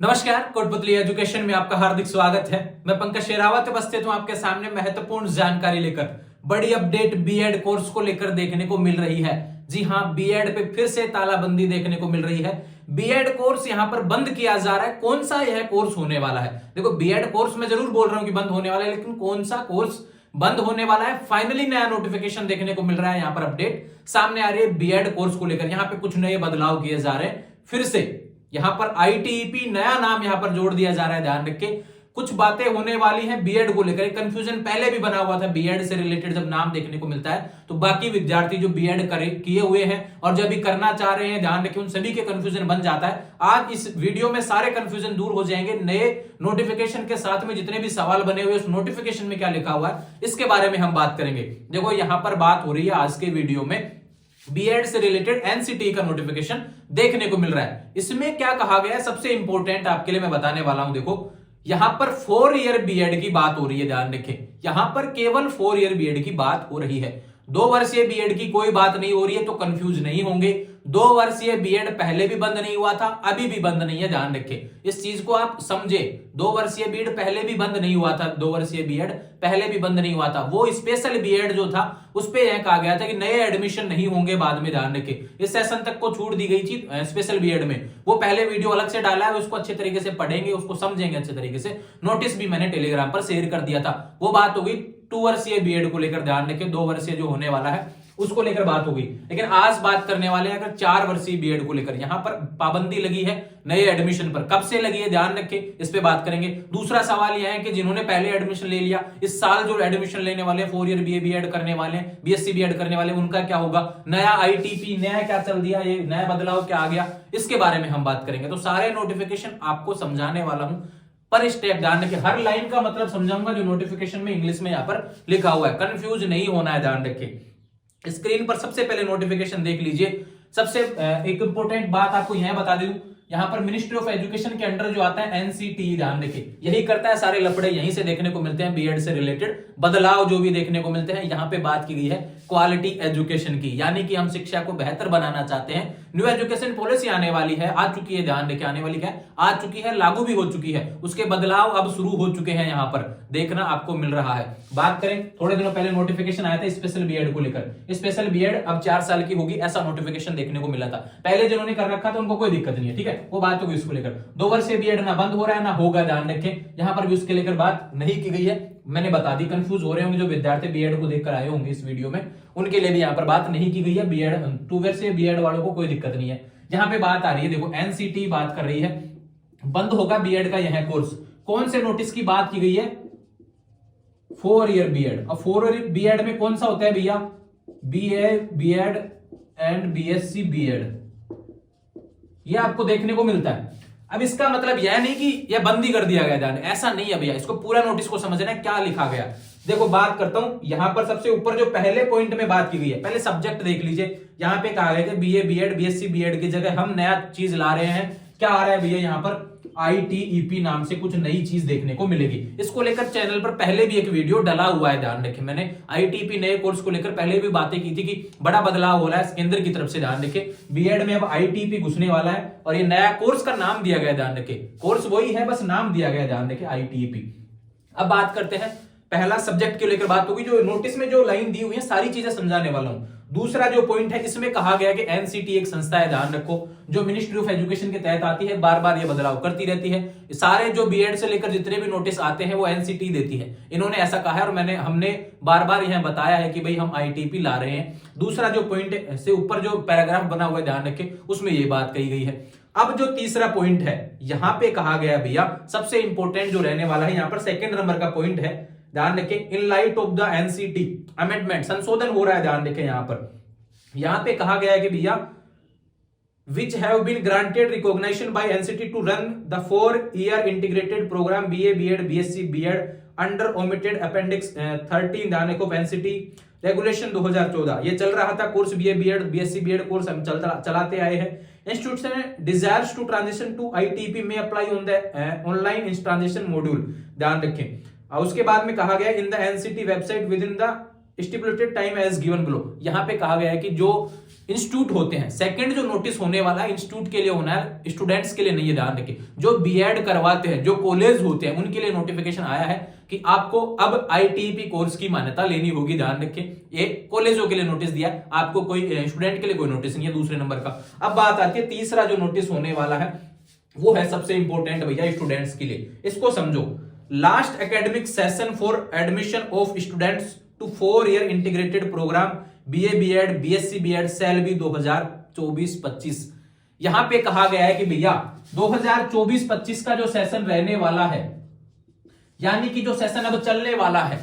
नमस्कार, कोटपुतली एजुकेशन में आपका हार्दिक स्वागत है। मैं पंकज शेरावत उपस्थित हूं आपके सामने महत्वपूर्ण जानकारी लेकर। बड़ी अपडेट बीएड कोर्स को लेकर देखने को मिल रही है। जी हां, बीएड पे फिर से तालाबंदी देखने को मिल रही है। बीएड कोर्स यहां पर बंद किया जा रहा है। कौन सा यह कोर्स होने वाला है? देखो, बीएड कोर्स मैं जरूर बोल रहा हूं कि बंद होने वाला है, लेकिन कौन सा कोर्स बंद होने वाला है? फाइनली नया नोटिफिकेशन देखने को मिल रहा है। यहां पर अपडेट सामने आ रही है बीएड कोर्स को लेकर। यहां पे कुछ नए बदलाव किए जा रहे हैं। फिर से यहां पर आईटीईपी नया नाम यहां पर जोड़ दिया जा रहा है। ध्यान रखिए, कुछ बातें होने वाली हैं बीएड को लेकर। कंफ्यूजन पहले भी बना हुआ था बीएड से रिलेटेड। जब नाम देखने को मिलता है तो बाकी विद्यार्थी जो बीएड किए हुए हैं और जब भी करना चाह रहे हैं, ध्यान रखिए, उन सभी के कंफ्यूजन बन जाता है। आज इस वीडियो में सारे कंफ्यूजन दूर हो जाएंगे। नए नोटिफिकेशन के साथ में जितने भी सवाल बने हुए उस नोटिफिकेशन में क्या लिखा हुआ है, इसके बारे में हम बात करेंगे। देखो, यहां पर बात हो रही है आज के वीडियो में बीएड से रिलेटेड एनसीटी का नोटिफिकेशन देखने को मिल रहा है। इसमें क्या कहा गया है, सबसे इंपॉर्टेंट आपके लिए मैं बताने वाला हूं। देखो, यहां पर 4 ईयर बीएड की बात हो रही है। ध्यान रखें, यहां पर केवल 4 ईयर बीएड की बात हो रही है। 2 वर्षीय बीएड की कोई बात नहीं हो रही है, तो कंफ्यूज नहीं होंगे। 2 वर्षीय बीएड पहले भी बंद नहीं हुआ था, अभी भी बंद नहीं है। ध्यान रखें, इस चीज को आप समझे। 2 वर्षीय बीएड पहले भी बंद नहीं हुआ था। 2 वर्षीय बीएड पहले भी बंद नहीं हुआ था। वो स्पेशल बीएड जो था उस पे यह कहा गया था कि नए एडमिशन नहीं होंगे बाद में। ध्यान रखें, इस सेशन तक को छूट दी गई थी स्पेशल बीएड में। वो पहले वीडियो अलग से डाला है, उसको अच्छे तरीके से पढ़ेंगे, उसको समझेंगे अच्छे तरीके से। नोटिस भी मैंने टेलीग्राम पर शेयर कर दिया था। वो बात होगी 2 वर्षीय बीएड को लेकर। ध्यान रखें, 2 वर्षीय जो होने वाला है उसको लेकर बात होगी। लेकिन आज बात करने वाले हैं अगर 4 वर्षीय बीएड को लेकर। यहां पर पाबंदी लगी है नए एडमिशन पर। कब से लगी है, ध्यान रखें, इस पे बात करेंगे। दूसरा सवाल यह है कि जिन्होंने पहले एडमिशन ले लिया, इस साल जो एडमिशन लेने वाले 4 ईयर बीएड करने वाले, बीएससी बीएड करने वाले, उनका क्या होगा? नया आईटीपी नया क्या चल दिया, ये नया बदलाव क्या आ गया, इसके बारे में हम बात करेंगे। तो सारे नोटिफिकेशन आपको समझाने वाला हूं पर स्टेप। ध्यान रखिए, हर लाइन का मतलब समझाऊंगा जो नोटिफिकेशन में इंग्लिश में यहां पर लिखा हुआ है। कंफ्यूज नहीं होना है। ध्यान रखिए, स्क्रीन पर सबसे पहले नोटिफिकेशन देख लीजिए। सबसे एक इंपॉर्टेंट बात आपको यह बता दूं, यहां पर मिनिस्ट्री ऑफ एजुकेशन के अंडर जो आता है एनसीटी, ध्यान रखिए, यही करता है। सारे लफड़े यहीं से देखने को मिलते हैं। बीएड से रिलेटेड बदलाव जो भी देखने को मिलते हैं, यहां पे बात की गई है क्वालिटी एजुकेशन की, यानी कि हम शिक्षा को बेहतर बनाना चाहते हैं। न्यू एजुकेशन पॉलिसी आने वाली है, आ चुकी है। ध्यान रखिए, आने वाली क्या है, आ चुकी है, लागू भी हो चुकी है। उसके बदलाव अब शुरू हो चुके हैं, यहां पर देखना आपको मिल रहा है। बात करें, थोड़े दिनों पहले नोटिफिकेशन आया था स्पेशल बीएड को लेकर। स्पेशल बीएड अब 4 साल की होगी, ऐसा नोटिफिकेशन देखने को मिला था। पहले जिन्होंने कर रखा था उनको कोई दिक्कत नहीं है, ठीक है, वो बात होगी इसको लेकर। 2 वर्षीय बीएड ना बंद हो रहा है ना होगा। ध्यान रखें, यहां पर भी उसके लेकर बात नहीं की गई है। मैंने बता दी, कंफ्यूज हो रहे होंगे जो विद्यार्थी बीएड को देखकर आए होंगे इस वीडियो में, उनके लिए भी यहां पर बात नहीं की गई है। बीएड 2 वर्षीय बीएड वालों को कोई दिक्कत नहीं है। यहां पे बात आ रही है, देखो, एनसीटी बात कर रही है बंद होगा बीएड का यह कोर्स। कौन से नोटिस की बात की गई है? 4 ईयर बीएड। अब 4 ईयर बीएड में कौन सा होता है भैया? BA BEd and BSc BEd, ये आपको देखने को मिलता है। अब इसका मतलब यह नहीं कि यह बंद ही कर दिया गया, ध्यान, ऐसा नहीं है भैया। इसको पूरा नोटिस को समझना है क्या लिखा गया। देखो, बात करता हूं, यहां पर सबसे ऊपर जो पहले पॉइंट में बात की गई है, पहले सब्जेक्ट देख लीजिए। यहां पे कहा गया कि बीए बीएड बीएससी बीएड की जगह हम नया चीज ला रहे हैं। क्या आ रहा है भैया? यहां पर आईटीईपी नाम से कुछ नई चीज देखने को मिलेगी। इसको लेकर चैनल पर पहले भी एक वीडियो डला हुआ है। ध्यान रखें, मैंने आईटीईपी नए कोर्स को लेकर पहले भी बातें की थी कि बड़ा बदलाव हो रहा है केंद्र की तरफ से। ध्यान रखें, बीएड में अब आईटीईपी घुसने वाला है और ये नया कोर्स का नाम दिया गया। ध्यान रखें, कोर्स वही है, बस नाम दिया गया। ध्यान रखें, आईटीईपी। अब बात करते हैं, पहला सब्जेक्ट को लेकर बात होगी। जो नोटिस में जो लाइन दी हुई है सारी चीजें समझाने वाला हूं। दूसरा जो पॉइंट है, इसमें कहा गया कि एनसीटी एक संस्था है, ध्यान रखो, जो मिनिस्ट्री ऑफ एजुकेशन के तहत आती है, बार बार ये बदलाव करती रहती है। सारे जो बीएड से लेकर जितने भी नोटिस आते हैं वो एनसीटी देती है। इन्होंने ऐसा कहा है और हमने बार बार यह बताया है कि भाई हम आईटीपी ला रहे हैं। दूसरा जो पॉइंट से ऊपर जो पैराग्राफ बना हुआ है, ध्यान रखें, उसमें ये बात कही गई है। अब जो तीसरा पॉइंट है, यहां पे कहा गया भैया सबसे इंपॉर्टेंट जो रहने वाला है, यहां पर 2nd नंबर का पॉइंट है। ध्यान रखें, in light of the NCT amendment, संशोधन हो रहा है। ध्यान रखें, यहां पे कहा गया है कि भैया which have been granted recognition by NCT to run the 4-year integrated program BA BEd BSc BEd under omitted appendix 13 ध्यान रखो NCT रेगुलेशन 2014। ये चल रहा था course BA BEd BSc BEd course हम चलाते आए हैं। Institution desires to transition to ITP में apply on the online transition module. ध्यान रखें, और उसके बाद में कहा गया in the NCT website within the stipulated time as given below. यहां पे कहा गया है कि जो इंस्टीट्यूट होते हैं, सेकंड जो नोटिस होने वाला है इंस्टीट्यूट के लिए होना है, स्टूडेंट्स के लिए नहीं है, ध्यान रखिए। जो बीएड करवाते हैं, जो कॉलेज होते हैं, उनके लिए नोटिफिकेशन आया है कि आपको अब आईटीपी कोर्स की मान्यता लेनी होगी, ध्यान रखिए। ये कॉलेजों के लिए नोटिस दिया है, आपको कोई स्टूडेंट के लिए कोई नोटिस नहीं है दूसरे नंबर का। अब बात आती है तीसरा जो नोटिस होने वाला है, वो है सबसे इंपॉर्टेंट भैया स्टूडेंट्स के लिए। इसको समझो, last academic session for admission of students to 4 year integrated programme BA BEd BSc BEd shall be 2024-25। यहां पे कहा गया है कि भैया 2024-25 का जो सेशन रहने वाला है, यानी कि जो सेशन अब चलने वाला है,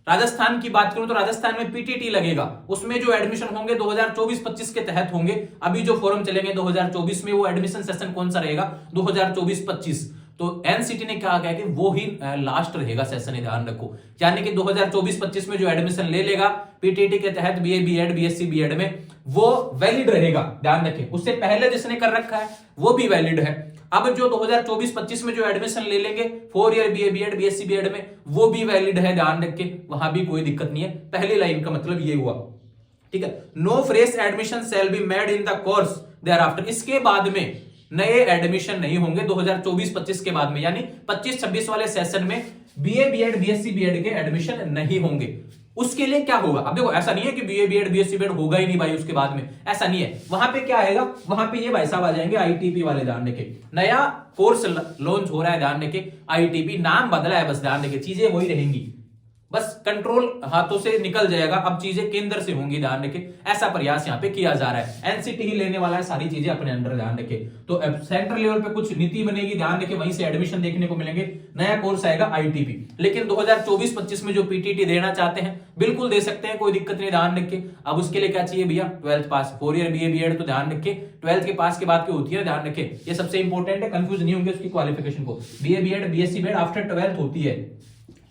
राजस्थान की बात करूं तो राजस्थान में पीटीटी लगेगा, उसमें जो एडमिशन होंगे 2024-25 के तहत होंगे। अभी जो फॉर्म चलेंगे 2024 में, वो एडमिशन सेशन कौन सा रहेगा, 2024-25। तो एनसीटी ने कहा गया कि वो ही लास्ट रहेगा सेशन, ध्यान रखो। यानी कि 2024-25 में जो एडमिशन ले लेगा पीटीटी के तहत बीए बीएड बीएससी बीएड में, वो वैलिड रहेगा, ध्यान रखें। उससे पहले जिसने कर रखा है वो भी वैलिड है। अब जो 2024-25 में जो एडमिशन ले लेंगे 4 year BA BEd BSc BEd में, वो भी वैलिड है, ध्यान रखें, वहां भी कोई दिक्कत नहीं है। पहली लाइन का मतलब ये हुआ, ठीक है। No fresh admission shall be made in the course thereafter. इसके बाद में नए एडमिशन नहीं होंगे 2024-25 के बाद में, यानी 25-26 वाले सेशन में बीए बीएड बीएससी बीएड के एडमिशन नहीं होंगे। उसके लिए क्या होगा, अब देखो ऐसा नहीं है कि बीए बीएड बीएससी बीएड होगा ही नहीं भाई उसके बाद में, ऐसा नहीं है। वहां पे क्या आएगा, वहां पे ये भाई साहब आ जाएंगे आईटीपी वाले, ध्यान रखें। नया कोर्स लॉन्च हो रहा है, ध्यान रखें, आईटीपी नाम बदला है बस, ध्यान रखें, चीजें वही रहेंगी, बस कंट्रोल हाथों से निकल जाएगा, अब चीजें केंद्र से होंगी, ध्यान रखें। ऐसा प्रयास यहां पे किया जा रहा है, एनसीटी ही लेने वाला है सारी चीजें अपने अंडर, ध्यान रखें। तो सेंट्रल लेवल पे कुछ नीति बनेगी, ध्यान रखें, वहीं से एडमिशन देखने को मिलेंगे, नया कोर्स आएगा आईटीपी। लेकिन 2024-25 में जो पीटीटी देना चाहते हैं बिल्कुल दे सकते हैं, कोई दिक्कत नहीं, ध्यान रखें। अब उसके लिए क्या चाहिए भैया, 12th पास, 4 ईयर बीए बीएड, तो ध्यान रखें 12th के पास के बाद की होती है, ध्यान रखें, ये सबसे इंपॉर्टेंट है, कंफ्यूज नहीं होंगे उसकी क्वालिफिकेशन को। BA BEd BSc BEd after 12th होती है,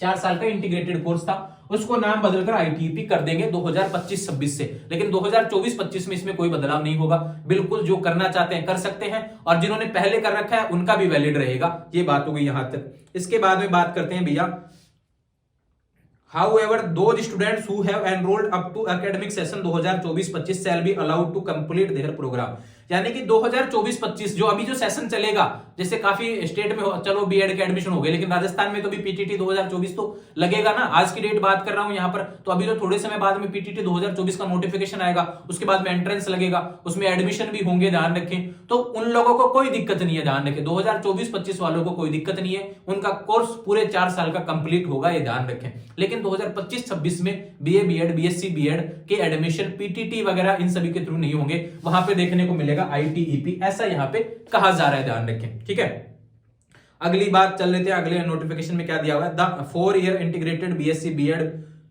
4 साल का इंटीग्रेटेड कोर्स था, उसको नाम बदलकर आईटीपी कर देंगे 2025-26 से। लेकिन 2024-25 में इसमें कोई बदलाव नहीं होगा, बिल्कुल जो करना चाहते हैं कर सकते हैं, और जिन्होंने पहले कर रखा है उनका भी वैलिड रहेगा। ये बात हो गई यहां तक। इसके बाद में बात करते हैं भैया, However, those students who have enrolled up to academic session 2024-25 shall be allowed to complete their program। यानी कि 2024-25 जो अभी जो सेशन चलेगा, जैसे काफी स्टेट में चलो बीएड के एडमिशन हो गए, लेकिन राजस्थान में तो भी पीटीटी 2024 तो लगेगा ना। आज की डेट बात कर रहा हूं यहां पर, तो अभी तो थोड़े समय बाद में पीटीटी 2024 का नोटिफिकेशन आएगा, उसके बाद में एंट्रेंस लगेगा, उसमें एडमिशन भी होंगे, ध्यान रखें। तो उन लोगों को कोई दिक्कत नहीं है, ध्यान रखें, 2024-25 वालों को कोई दिक्कत नहीं है, उनका कोर्स पूरे 4 साल का कंप्लीट होगा, ये ध्यान रखें। लेकिन 2025-26 में बीए बीएड बीएससी बीएड के एडमिशन पीटीटी वगैरह इन सभी के थ्रू नहीं होंगे, वहां पे देखने को मिलेगा आईटीईपी, ऐसा यहां पे कहा जा रहा है, ध्यान रखें, ठीक है। अगली बात चल लेते हैं, अगले नोटिफिकेशन में क्या दिया हुआ है, the 4 year integrated BSc BEd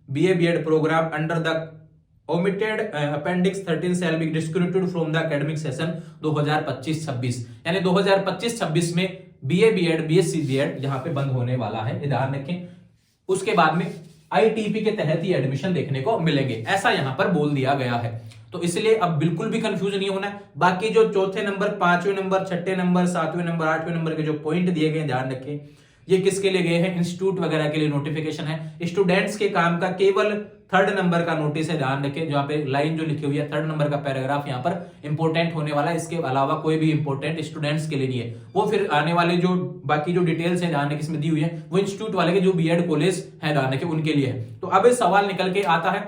BA BEd programme under the omitted appendix 13 shall be discontinued from the academic session 2025-26। यानी 2025-26 में बीए बीएड बीएससी बीएड यहां पे बंद होने वाला है, ध्यान रखें। उसके बाद में आईटीपी के तहत ही एडमिशन देखने को मिलेंगे, ऐसा यहां पर बोल दिया गया है। तो इसलिए अब बिल्कुल भी कंफ्यूज नहीं होना है। बाकी जो चौथे नंबर, 5वें नंबर, 6ठे नंबर, 7वें नंबर, 8वें नंबर के जो पॉइंट दिए गए, ध्यान रखें, ये किसके लिए गए हैं, इंस्टीट्यूट वगैरह के लिए नोटिफिकेशन है। स्टूडेंट्स के काम का केवल 3rd नंबर का नोटिस है, ध्यान रखें, जहां पे लाइन जो लिखी हुई है 3rd नंबर का पैराग्राफ यहाँ पर इंपॉर्टेंट होने वाला है। इसके अलावा कोई भी इंपॉर्टेंट स्टूडेंट्स के लिए नहीं है। वो फिर आने वाले जो बाकी जो डिटेल्स है, ध्यान रखें, इसमें दी हुई है, वो इंस्टीट्यूट वाले के जो बीएड कॉलेज है, ध्यान रखें, उनके लिए है। तो अब सवाल निकल के आता है,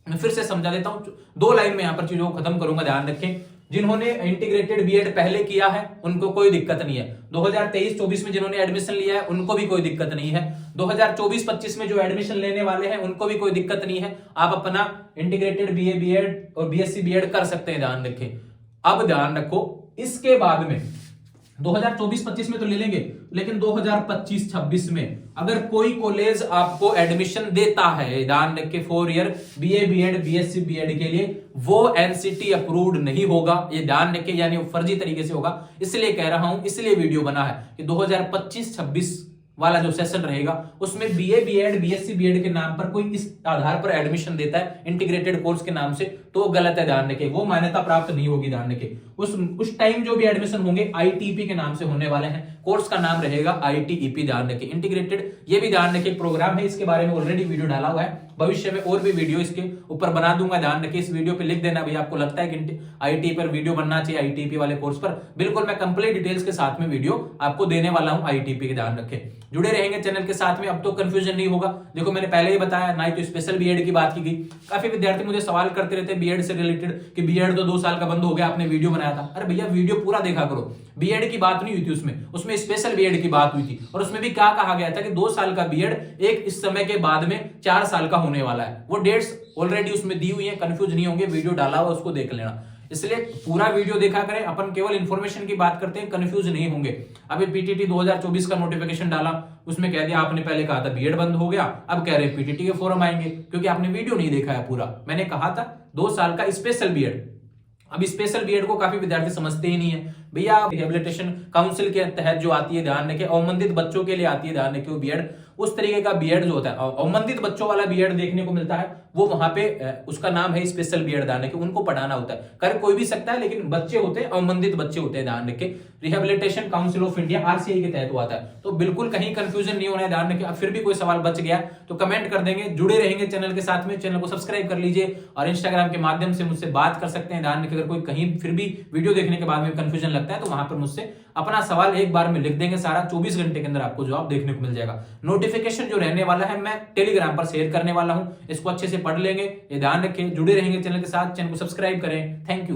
मैं फिर से समझा देता हूं, 2 लाइन में यहां पर चीजों को खत्म करूंगा, ध्यान रखें। जिन्होंने इंटीग्रेटेड बीएड पहले किया है उनको कोई दिक्कत नहीं है। 2023-24 में जिन्होंने एडमिशन लिया है उनको भी कोई दिक्कत नहीं है। 2024-25 में जो एडमिशन लेने वाले हैं उनको भी कोई दिक्कत नहीं है। आप अपना इंटीग्रेटेड बीए बीएड और बीएससी बीएड कर सकते हैं, ध्यान रखें। अब ध्यान रखो, इसके बाद में 2024-25 में तो ले लेंगे, लेकिन 2025-26 में अगर कोई कॉलेज आपको एडमिशन देता है, ध्यान रखें, 4 year BA BEd BSc BEd के लिए, वो एनसीटी अप्रूव्ड नहीं होगा, ये ध्यान रखें, यानी वो फर्जी तरीके से होगा। इसलिए कह रहा हूं, इसलिए वीडियो बना है कि 2025-26 वाला जो सेशन रहेगा उसमें बीए बीएड बीएससी बीएड के नाम पर कोई इस आधार पर एडमिशन देता है इंटीग्रेटेड कोर्स के नाम से, तो गलत है, ध्यान रखें, वो मान्यता प्राप्त नहीं होगी, ध्यान रखें। उस टाइम जो भी एडमिशन होंगे आईटीपी के नाम से होने वाले हैं, कोर्स का नाम रहेगा आईटीईपी, ध्यान रखें। इंटीग्रेटेड, ये भी ध्यान रखें, प्रोग्राम है, इसके बारे में ऑलरेडी वीडियो डाला हुआ है, भविष्य में और भी वीडियो इसके ऊपर बना दूंगा। ध्यान रखिए, इस वीडियो पे लिख देना भैया आपको लगता है कि आईटी पर वीडियो बनना चाहिए, आईटीपी वाले कोर्स पर, बिल्कुल मैं कंप्लीट डिटेल्स के साथ में वीडियो आपको देने वाला हूं आईटीपी के। ध्यान रखें, जुड़े रहेंगे चैनल के साथ में, अब तो कंफ्यूजन नहीं होगा। देखो मैंने पहले ही बताया, ना ही तो स्पेशल बीएड की बात की गई। काफी विद्यार्थी मुझे सवाल करते रहते हैं बीएड से रिलेटेड कि बीएड तो 2 साल का बंद हो गया, आपने वीडियो बनाया था। अरे भैया वीडियो पूरा देखा करो, बीएड की बात नहीं हुई थी उसमें स्पेशल बीएड की बात हुई थी। और उसमें भी क्या कहा गया था कि 2 साल का बीएड एक इस समय के बाद में 4 साल का होने वाला है। वो डेट्स ऑलरेडी उसमें दी हुई है, कंफ्यूज नहीं होंगे, वीडियो डाला हुआ उसको देख लेना। इसलिए पूरा वीडियो देखा करें, अपन केवल इंफॉर्मेशन की बात करते हैं, कंफ्यूज नहीं होंगे। अभी पीटीटी 2024 का नोटिफिकेशन डाला, उसमें कह दिया आपने पहले कहा था बीएड बंद हो गया, अब कह रहे हैं पीटीटी के फॉर्म आएंगे, क्योंकि आपने वीडियो नहीं देखा है पूरा। मैंने कहा था 2 साल का स्पेशल बीएड। अब स्पेशल बीएड को काफी विद्यार्थी समझते ही नहीं है भैया। रिहेबिलिटेशन काउंसिल के तहत जो आती है, ध्यान रखें, अवमंदित बच्चों के लिए आती है, ध्यान रखें, वो बीएड उस तरीके का बीएड जो होता है, अवमंदित बच्चों वाला बीएड देखने को मिलता है, वो वहां पे उसका नाम है स्पेशल बीएड। ध्यान रखें, उनको पढ़ाना होता है, कर कोई भी सकता है, लेकिन बच्चे होते हैं, अवमंदित बच्चे होते हैं। ध्यान रखें, rehabilitation council of India RCI के तहत आता है, तो बिल्कुल कहीं कंफ्यूजन नहीं होना है। ध्यान रखें, अब फिर भी कोई सवाल बच गया तो कमेंट कर देंगे। जुड़े रहेंगे चैनल के साथ में, चैनल को सब्सक्राइब कर लीजिए और इंस्टाग्राम के माध्यम से मुझसे बात कर सकते हैं। ध्यान रखें, अगर कोई कहीं फिर भी वीडियो देखने के बाद में कंफ्यूजन लगता है तो वहां पर मुझसे अपना सवाल एक बार में लिख देंगे, सारा 24 घंटे के अंदर आपको जवाब देखने को मिल जाएगा। नोटिफिकेशन जो रहने वाला है मैं टेलीग्राम पर शेयर करने वाला हूं, इसको अच्छे से पढ़ लेंगे, ये ध्यान रखें। जुड़े रहेंगे चैनल के साथ, चैनल को सब्सक्राइब करें। Thank you.